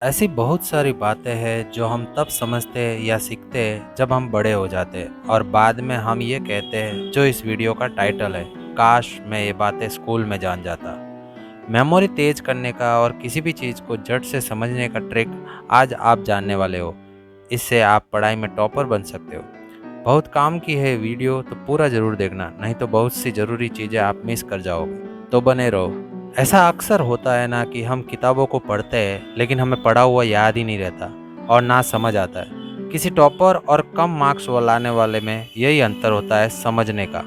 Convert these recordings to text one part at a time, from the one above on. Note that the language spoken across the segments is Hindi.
ऐसी बहुत सारी बातें हैं जो हम तब समझते हैं या सीखते हैं जब हम बड़े हो जाते हैं और बाद में हम ये कहते हैं जो इस वीडियो का टाइटल है, काश मैं ये बातें स्कूल में जान जाता। मेमोरी तेज करने का और किसी भी चीज़ को जट से समझने का ट्रिक आज आप जानने वाले हो। इससे आप पढ़ाई में टॉपर बन सकते हो। बहुत काम की है वीडियो, तो पूरा ज़रूर देखना, नहीं तो बहुत सी ज़रूरी चीज़ें आप मिस कर जाओगे। तो बने रहो। ऐसा अक्सर होता है ना कि हम किताबों को पढ़ते हैं लेकिन हमें पढ़ा हुआ याद ही नहीं रहता और ना समझ आता है। किसी टॉपर और कम मार्क्स लाने वाले में यही अंतर होता है, समझने का।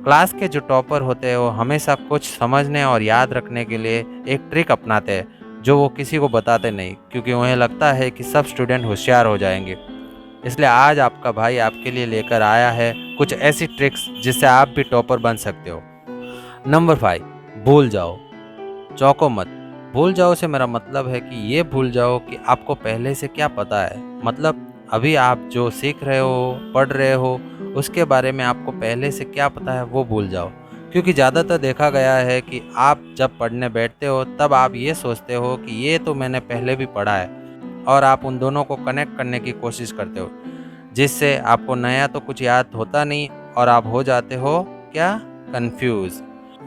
क्लास के जो टॉपर होते हैं वो हमेशा कुछ समझने और याद रखने के लिए एक ट्रिक अपनाते हैं जो वो किसी को बताते नहीं, क्योंकि उन्हें लगता है कि सब स्टूडेंट होशियार हो जाएंगे। इसलिए आज आपका भाई आपके लिए लेकर आया है कुछ ऐसी ट्रिक्स जिससे आप भी टॉपर बन सकते हो। नंबर 5, भूल जाओ। चौंको मत। भूल जाओ से मेरा मतलब है कि ये भूल जाओ कि आपको पहले से क्या पता है। मतलब अभी आप जो सीख रहे हो, पढ़ रहे हो, उसके बारे में आपको पहले से क्या पता है वो भूल जाओ। क्योंकि ज़्यादातर देखा गया है कि आप जब पढ़ने बैठते हो तब आप ये सोचते हो कि ये तो मैंने पहले भी पढ़ा है, और आप उन दोनों को कनेक्ट करने की कोशिश करते हो, जिससे आपको नया तो कुछ याद होता नहीं और आप हो जाते हो क्या, कंफ्यूज।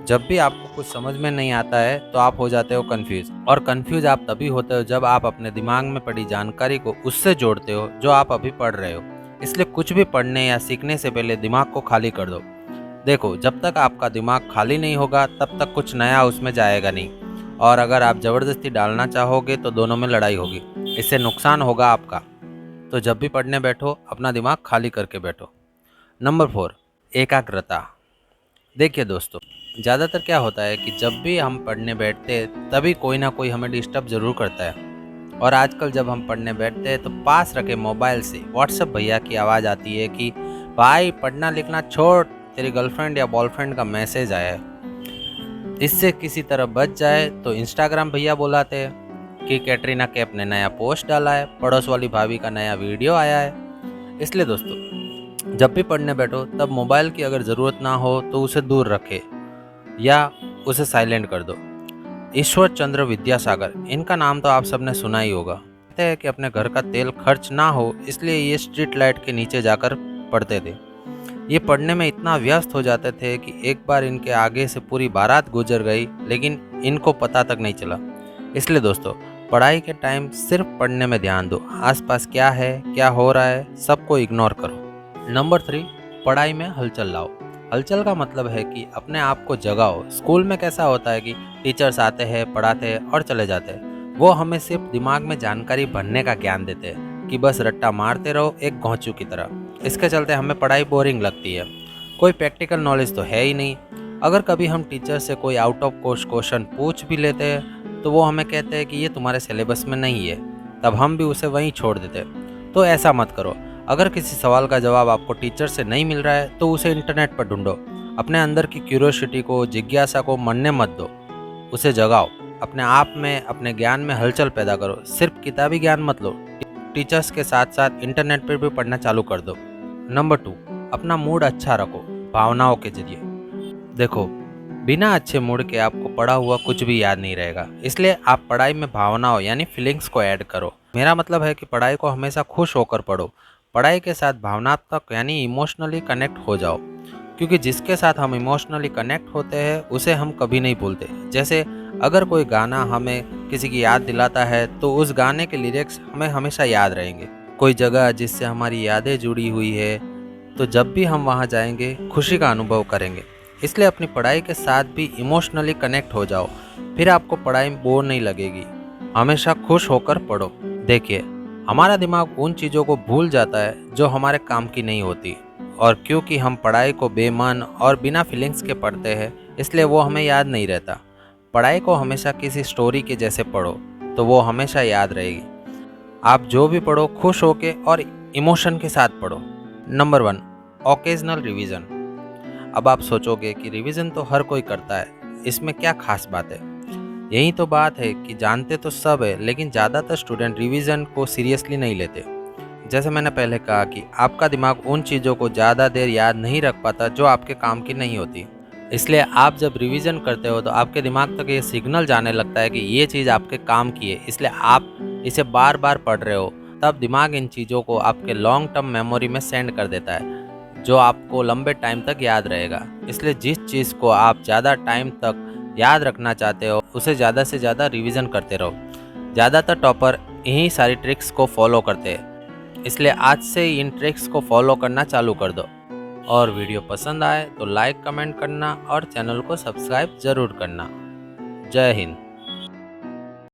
जब भी आपको कुछ समझ में नहीं आता है तो आप हो जाते हो कंफ्यूज, और कंफ्यूज आप तभी होते हो जब आप अपने दिमाग में पड़ी जानकारी को उससे जोड़ते हो जो आप अभी पढ़ रहे हो। इसलिए कुछ भी पढ़ने या सीखने से पहले दिमाग को खाली कर दो। देखो, जब तक आपका दिमाग खाली नहीं होगा तब तक कुछ नया उसमें जाएगा नहीं, और अगर आप ज़बरदस्ती डालना चाहोगे तो दोनों में लड़ाई होगी। इससे नुकसान होगा आपका। तो जब भी पढ़ने बैठो अपना दिमाग खाली करके बैठो। नंबर 4, एकाग्रता। देखिए दोस्तों, ज़्यादातर क्या होता है कि जब भी हम पढ़ने बैठते हैं तभी कोई ना कोई हमें डिस्टर्ब ज़रूर करता है। और आजकल जब हम पढ़ने बैठते हैं तो पास रखे मोबाइल से व्हाट्सएप भैया की आवाज़ आती है कि भाई पढ़ना लिखना छोड़, तेरी गर्लफ्रेंड या बॉयफ्रेंड का मैसेज आया है। इससे किसी तरह बच जाए तो इंस्टाग्राम भैया बुलाते हैं कि कैटरीना कैफ ने नया पोस्ट डाला है, पड़ोस वाली भाभी का नया वीडियो आया है। इसलिए दोस्तों, जब भी पढ़ने बैठो तब मोबाइल की अगर ज़रूरत ना हो तो उसे दूर रखे या उसे साइलेंट कर दो। ईश्वर चंद्र विद्यासागर, इनका नाम तो आप सबने सुना ही होगा। कहते हैं कि अपने घर का तेल खर्च ना हो इसलिए ये स्ट्रीट लाइट के नीचे जाकर पढ़ते थे। ये पढ़ने में इतना व्यस्त हो जाते थे कि एक बार इनके आगे से पूरी बारात गुजर गई लेकिन इनको पता तक नहीं चला। इसलिए दोस्तों, पढ़ाई के टाइम सिर्फ पढ़ने में ध्यान दो। आसपास क्या है, क्या हो रहा है, सबको इग्नोर करो। नंबर 3, पढ़ाई में हलचल लाओ। हलचल का मतलब है कि अपने आप को जगाओ। स्कूल में कैसा होता है कि टीचर्स आते हैं, पढ़ाते हैं और चले जाते हैं। वो हमें सिर्फ दिमाग में जानकारी भरने का ज्ञान देते हैं कि बस रट्टा मारते रहो एक घोंचू की तरह। इसके चलते हमें पढ़ाई बोरिंग लगती है। कोई प्रैक्टिकल नॉलेज तो है ही नहीं। अगर कभी हम टीचर से कोई आउट ऑफ कोर्स क्वेश्चन पूछ भी लेते हैं तो वो हमें कहते हैं कि ये तुम्हारे सिलेबस में नहीं है, तब हम भी उसे वहीं छोड़ देते हैं। तो ऐसा मत करो। अगर किसी सवाल का जवाब आपको टीचर से नहीं मिल रहा है तो उसे इंटरनेट पर ढूंढो। अपने अंदर की क्यूरियोसिटी को, जिज्ञासा को मरने मत दो, उसे जगाओ। अपने आप में, अपने ज्ञान में हलचल पैदा करो। सिर्फ किताबी ज्ञान मत लो, टीचर्स के साथ साथ इंटरनेट पर भी पढ़ना चालू कर दो। नंबर 2, अपना मूड अच्छा रखो भावनाओं के जरिए। देखो, बिना अच्छे मूड के आपको पढ़ा हुआ कुछ भी याद नहीं रहेगा। इसलिए आप पढ़ाई में भावनाओं यानी फीलिंग्स को ऐड करो। मेरा मतलब है कि पढ़ाई को हमेशा खुश होकर पढ़ो। पढ़ाई के साथ भावनात्मक यानी इमोशनली कनेक्ट हो जाओ, क्योंकि जिसके साथ हम इमोशनली कनेक्ट होते हैं उसे हम कभी नहीं भूलते। जैसे अगर कोई गाना हमें किसी की याद दिलाता है तो उस गाने के लिरिक्स हमें हमेशा याद रहेंगे। कोई जगह जिससे हमारी यादें जुड़ी हुई है तो जब भी हम वहाँ जाएंगे खुशी का अनुभव करेंगे। इसलिए अपनी पढ़ाई के साथ भी इमोशनली कनेक्ट हो जाओ, फिर आपको पढ़ाई बोर नहीं लगेगी। हमेशा खुश होकर पढ़ो। देखिए, हमारा दिमाग उन चीज़ों को भूल जाता है जो हमारे काम की नहीं होती, और क्योंकि हम पढ़ाई को बेमन और बिना फीलिंग्स के पढ़ते हैं इसलिए वो हमें याद नहीं रहता। पढ़ाई को हमेशा किसी स्टोरी के जैसे पढ़ो तो वो हमेशा याद रहेगी। आप जो भी पढ़ो खुश होके और इमोशन के साथ पढ़ो। Number 1, occasional revision. अब आप सोचोगे कि रिवीजन तो हर कोई करता है, इसमें क्या खास बात है। यही तो बात है कि जानते तो सब है लेकिन ज़्यादातर स्टूडेंट रिवीजन को सीरियसली नहीं लेते। जैसे मैंने पहले कहा कि आपका दिमाग उन चीज़ों को ज़्यादा देर याद नहीं रख पाता जो आपके काम की नहीं होती। इसलिए आप जब रिवीजन करते हो तो आपके दिमाग तक ये सिग्नल जाने लगता है कि ये चीज़ आपके काम की है, इसलिए आप इसे बार बार पढ़ रहे हो, तब दिमाग इन चीज़ों को आपके लॉन्ग टर्म मेमोरी में सेंड कर देता है, जो आपको लंबे टाइम तक याद रहेगा। इसलिए जिस चीज़ को आप ज़्यादा टाइम तक याद रखना चाहते हो, उसे ज़्यादा से ज़्यादा रिवीजन करते रहो। ज़्यादातर टॉपर यही सारी ट्रिक्स को फॉलो करते हैं, इसलिए आज से ही इन ट्रिक्स को फॉलो करना चालू कर दो। और वीडियो पसंद आए तो लाइक कमेंट करना और चैनल को सब्सक्राइब ज़रूर करना। जय हिंद।